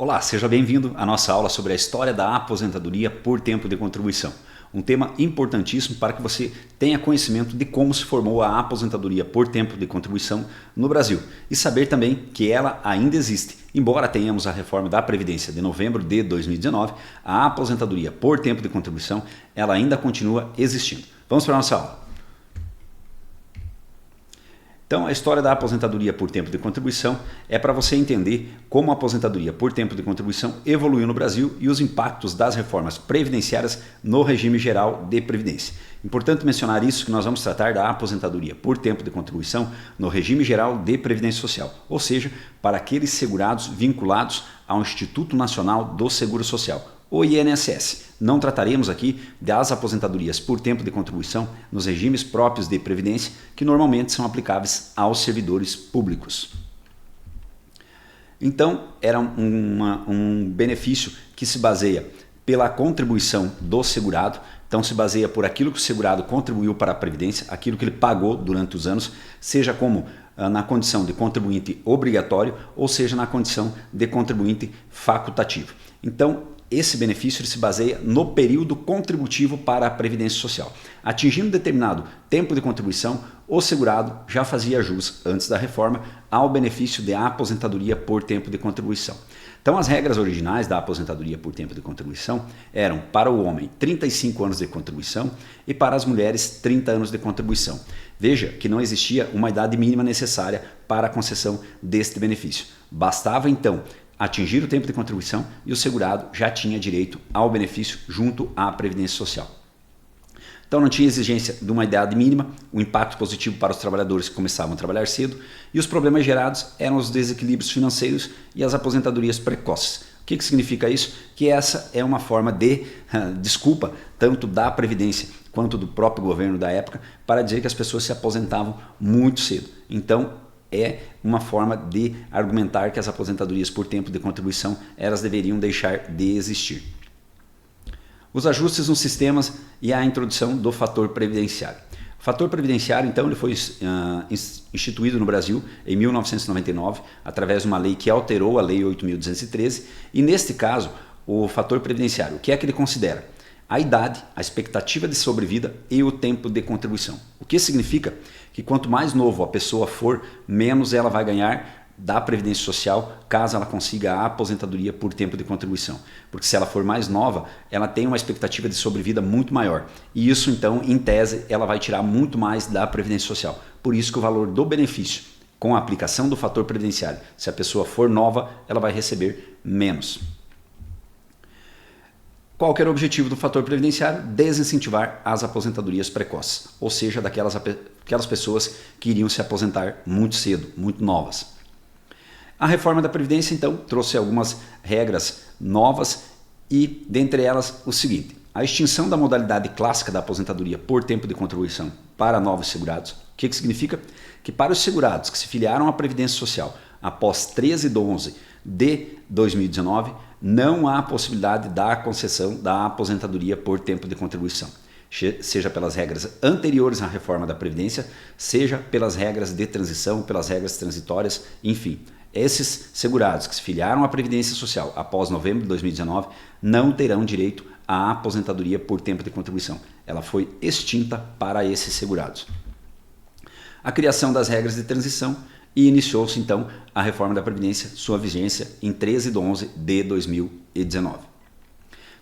Olá, seja bem-vindo à nossa aula sobre a história da aposentadoria por tempo de contribuição. Um tema importantíssimo para que você tenha conhecimento de como se formou a aposentadoria por tempo de contribuição no Brasil e saber também que ela ainda existe. Embora tenhamos a reforma da Previdência de novembro de 2019, a aposentadoria por tempo de contribuição ela ainda continua existindo. Vamos para a nossa aula. Então, a história da aposentadoria por tempo de contribuição é para você entender como a aposentadoria por tempo de contribuição evoluiu no Brasil e os impactos das reformas previdenciárias no regime geral de previdência. Importante mencionar isso, que nós vamos tratar da aposentadoria por tempo de contribuição no regime geral de previdência social, ou seja, para aqueles segurados vinculados ao Instituto Nacional do Seguro Social, o INSS. Não trataremos aqui das aposentadorias por tempo de contribuição nos regimes próprios de previdência, que normalmente são aplicáveis aos servidores públicos. Então, era um benefício que se baseia pela contribuição do segurado. Então, se baseia por aquilo que o segurado contribuiu para a Previdência, aquilo que ele pagou durante os anos, seja como na condição de contribuinte obrigatório, ou seja na condição de contribuinte facultativo. Então, esse benefício ele se baseia no período contributivo para a Previdência Social. Atingindo determinado tempo de contribuição, o segurado já fazia jus, antes da reforma, ao benefício de aposentadoria por tempo de contribuição. Então, as regras originais da aposentadoria por tempo de contribuição eram para o homem 35 anos de contribuição e para as mulheres 30 anos de contribuição. Veja que não existia uma idade mínima necessária para a concessão deste benefício. Bastava então atingir o tempo de contribuição e o segurado já tinha direito ao benefício junto à Previdência Social. Então não tinha exigência de uma idade mínima, o impacto positivo para os trabalhadores que começavam a trabalhar cedo e os problemas gerados eram os desequilíbrios financeiros e as aposentadorias precoces. O que significa isso? Que essa é uma forma de desculpa tanto da Previdência quanto do próprio governo da época para dizer que as pessoas se aposentavam muito cedo. Então é uma forma de argumentar que as aposentadorias por tempo de contribuição elas deveriam deixar de existir. Os ajustes nos sistemas e a introdução do fator previdenciário. O fator previdenciário, então, ele foi instituído no Brasil em 1999, através de uma lei que alterou a Lei 8.213, e neste caso, o fator previdenciário, o que é que ele considera? A idade, a expectativa de sobrevida e o tempo de contribuição. O que significa que quanto mais novo a pessoa for, menos ela vai ganhar da Previdência Social, caso ela consiga a aposentadoria por tempo de contribuição. Porque se ela for mais nova, ela tem uma expectativa de sobrevida muito maior. E isso, então, em tese, ela vai tirar muito mais da Previdência Social. Por isso que o valor do benefício, com a aplicação do fator previdenciário, se a pessoa for nova, ela vai receber menos. Qual que era o objetivo do fator previdenciário? Desincentivar as aposentadorias precoces, ou seja, aquelas pessoas que iriam se aposentar muito cedo, muito novas. A reforma da Previdência, então, trouxe algumas regras novas e, dentre elas, o seguinte: a extinção da modalidade clássica da aposentadoria por tempo de contribuição para novos segurados. O que significa? Que para os segurados que se filiaram à Previdência Social após 13/11 de 2019, não há possibilidade da concessão da aposentadoria por tempo de contribuição, seja pelas regras anteriores à reforma da Previdência, seja pelas regras de transição, pelas regras transitórias, enfim. Esses segurados que se filiaram à Previdência Social após novembro de 2019 não terão direito à aposentadoria por tempo de contribuição. Ela foi extinta para esses segurados. A criação das regras de transição e iniciou-se então a reforma da Previdência, sua vigência em 13/11 de 2019.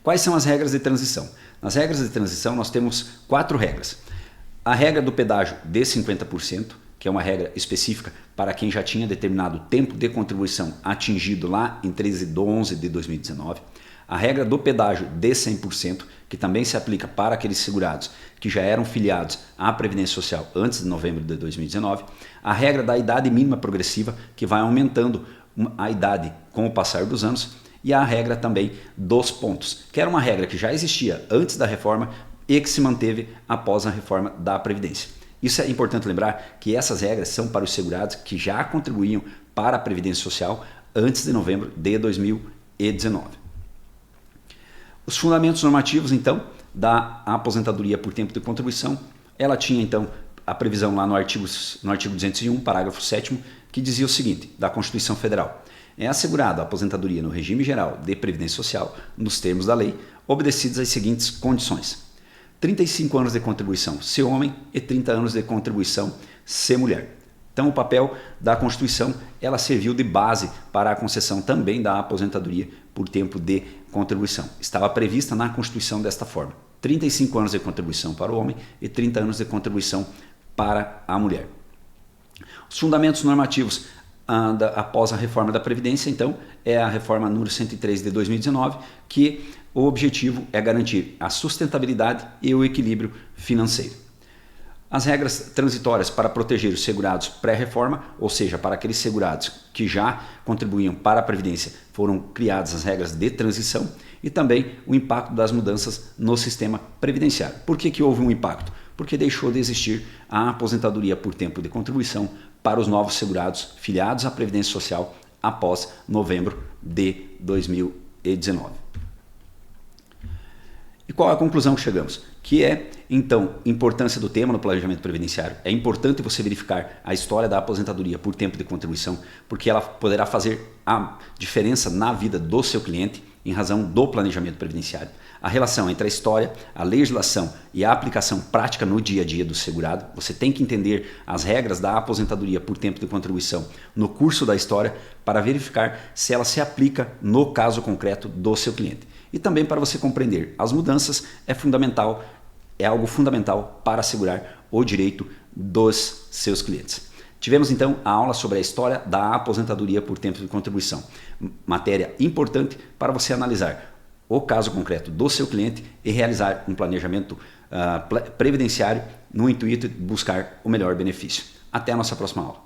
Quais são as regras de transição? Nas regras de transição nós temos 4 regras. A regra do pedágio de 50%, que é uma regra específica para quem já tinha determinado tempo de contribuição atingido lá em 13/11 de 2019. A regra do pedágio de 100%, que também se aplica para aqueles segurados que já eram filiados à Previdência Social antes de novembro de 2019. A regra da idade mínima progressiva, que vai aumentando a idade com o passar dos anos. E a regra também dos pontos, que era uma regra que já existia antes da reforma e que se manteve após a reforma da Previdência. Isso é importante lembrar que essas regras são para os segurados que já contribuíam para a Previdência Social antes de novembro de 2019. Os fundamentos normativos, então, da aposentadoria por tempo de contribuição, ela tinha, então, a previsão lá no artigo 201, parágrafo 7º, que dizia o seguinte, da Constituição Federal: É assegurado a aposentadoria no regime geral de Previdência Social, nos termos da lei, obedecidas as seguintes condições: 35 anos de contribuição se homem e 30 anos de contribuição se mulher. Então, o papel da Constituição, ela serviu de base para a concessão também da aposentadoria por tempo de contribuição. Estava prevista na Constituição desta forma: 35 anos de contribuição para o homem e 30 anos de contribuição para a mulher. Os fundamentos normativos após a reforma da Previdência, então, é a reforma número 103 de 2019, que o objetivo é garantir a sustentabilidade e o equilíbrio financeiro. As regras transitórias para proteger os segurados pré-reforma, ou seja, para aqueles segurados que já contribuíam para a Previdência, foram criadas as regras de transição, e também o impacto das mudanças no sistema previdenciário. Por que houve um impacto? Porque deixou de existir a aposentadoria por tempo de contribuição para os novos segurados filiados à Previdência Social após novembro de 2019. E qual é a conclusão que chegamos? Que é, então, importância do tema no planejamento previdenciário. É importante você verificar a história da aposentadoria por tempo de contribuição, porque ela poderá fazer a diferença na vida do seu cliente em razão do planejamento previdenciário. A relação entre a história, a legislação e a aplicação prática no dia a dia do segurado. Você tem que entender as regras da aposentadoria por tempo de contribuição no curso da história para verificar se ela se aplica no caso concreto do seu cliente. E também para você compreender as mudanças é algo fundamental para assegurar o direito dos seus clientes. Tivemos então a aula sobre a história da aposentadoria por tempo de contribuição, matéria importante para você analisar o caso concreto do seu cliente e realizar um planejamento previdenciário no intuito de buscar o melhor benefício. Até a nossa próxima aula.